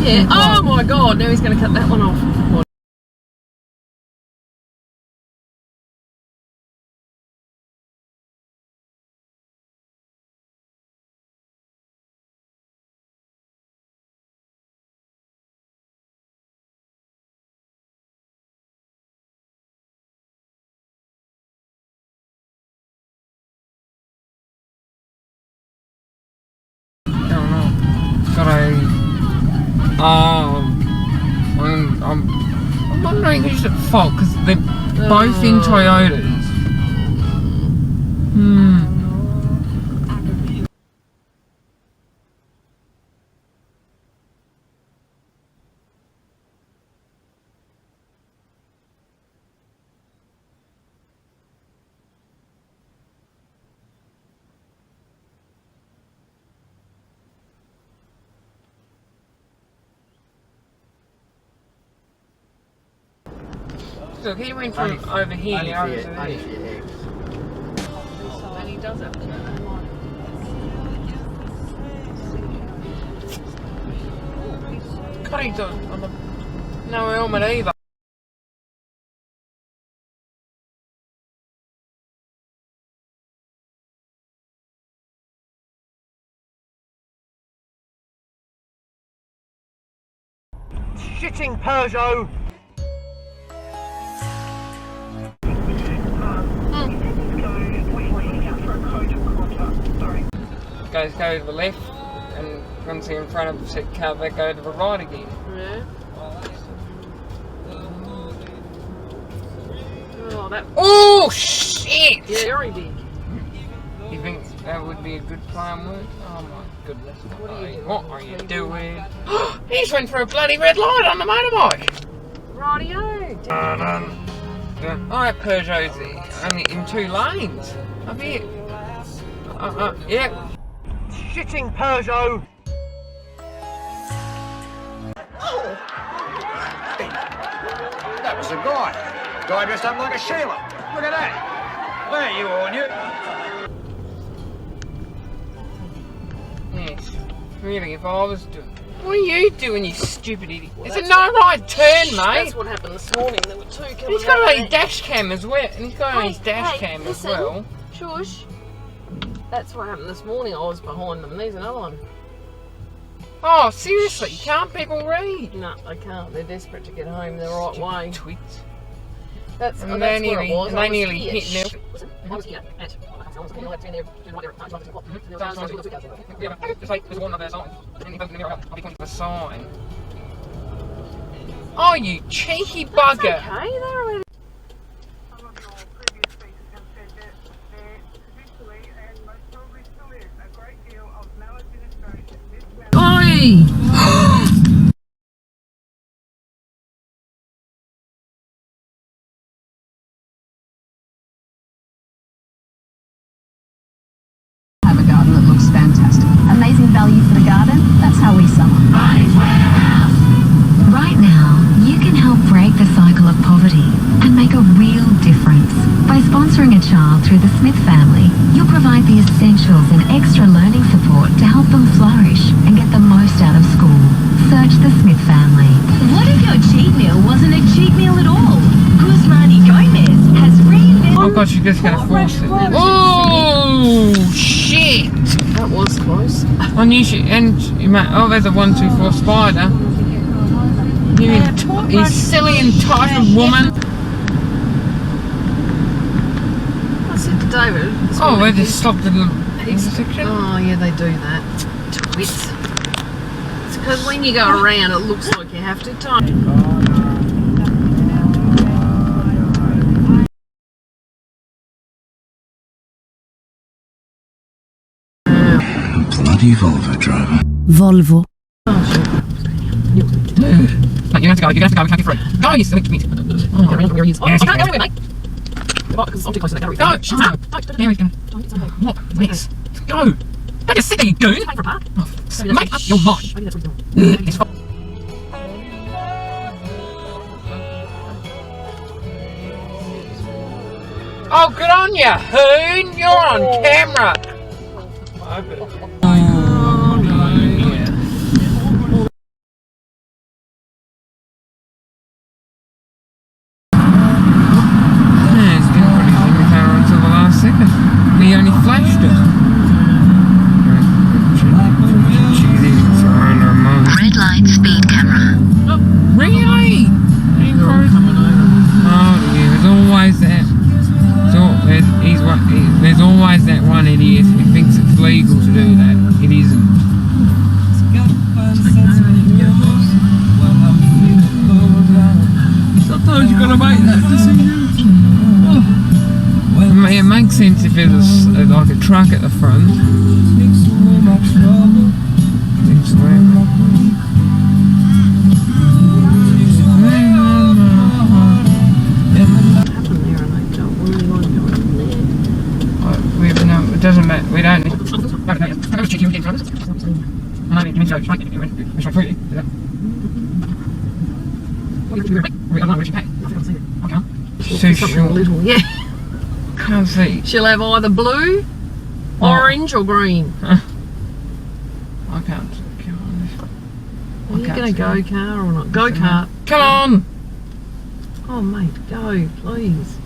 Yeah. Oh my god, now he's going to cut that one off. I'm wondering who's at fault because they're both in Toyotas. Look, he went from over here over to there. And he does have to. God, he does. No helmet either. Shitting Peugeot! Guys go to the left, and once you're in front of the car, they go to the right again. Yeah. Oh, that. Oh shit! Yeah, very big. You think that would be a good plan, would? Oh my goodness. What are you doing? He just went for a bloody red light on the motorbike! Rightio. Alright, Peugeot's only in 2 lanes. Up here. Yep. Shitting Peugeot! Oh! That was a guy. Guy dressed up like a Sheila. Look at that. There, you all knew. Yes. Really, if I was doing... What are you doing, you stupid idiot? It's a no right turn, mate. That's what happened this morning. There were 2 coming. He's got a dash cam as well. And he's got his dash cam as listen. well. Shush. That's what happened this morning. I was behind them. There's another one. Oh, seriously? Can't people read? No, they can't. They're desperate to get home the right way. Twits. That's And where they it was. nearly hit me. Listen, I was here at... Just like there's one other sign. I'll be pointing to the sign. Oh, you cheeky bugger! Okay, they're already... Oi! Have a garden that looks fantastic. Amazing value for the garden. That's how we summer. Right now, you can help break the cycle of poverty and make a real difference. By sponsoring a child through the Smith family, you'll provide the essentials and extra learning support to help them flourish and get the most out of school. Search the Smith family. What if your cheat meal wasn't a cheat meal at all? Guzmani Gomez has reinvented... Oh god, she's just gonna force it. Oh shit! That was close. I knew she... And you might... Oh, there's a 124 spider. You silly entitled woman. I said to David... Oh, they just stopped in the intersection. Oh, yeah, they do that. Twits. It's because when you go around, it looks like you have to time. Bloody Volvo driver. Volvo. Mate, you have to go, we can't get through. Go, you silly twit. Oh, around where he is. Yes, I can't go anywhere, mate. Because I'm too close to the gallery. Go! Shut up! There he's going. What? Please. Go! Don't just sit there, you goon! Wait for a park. Oh, make up your mind. Maybe that's what he's doing. It's fine. Oh, good on ya, Hoon! You're on camera! I bet. He only flashed it. Red light speed camera. Really? Oh, yeah, there's always that. There's always that one idiot who thinks it's legal to do that. It isn't. Sometimes you gotta make that decision. It makes sense if there's like a truck at the front. It doesn't matter. We don't. Something little, yeah. Can't see. She'll have either blue, orange, or green. I can't see. Are you going to go car or not? Go kart. Come on! Oh, mate, go, please.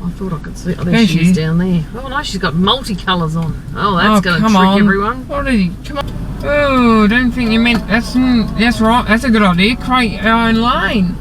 I thought I could see. Oh, there she is down there. Oh, no, she's got multicolours on. Oh, that's going to trick everyone. What did he? Come on. Oh, don't think you meant. That's right. That's a good idea. Create our own lane.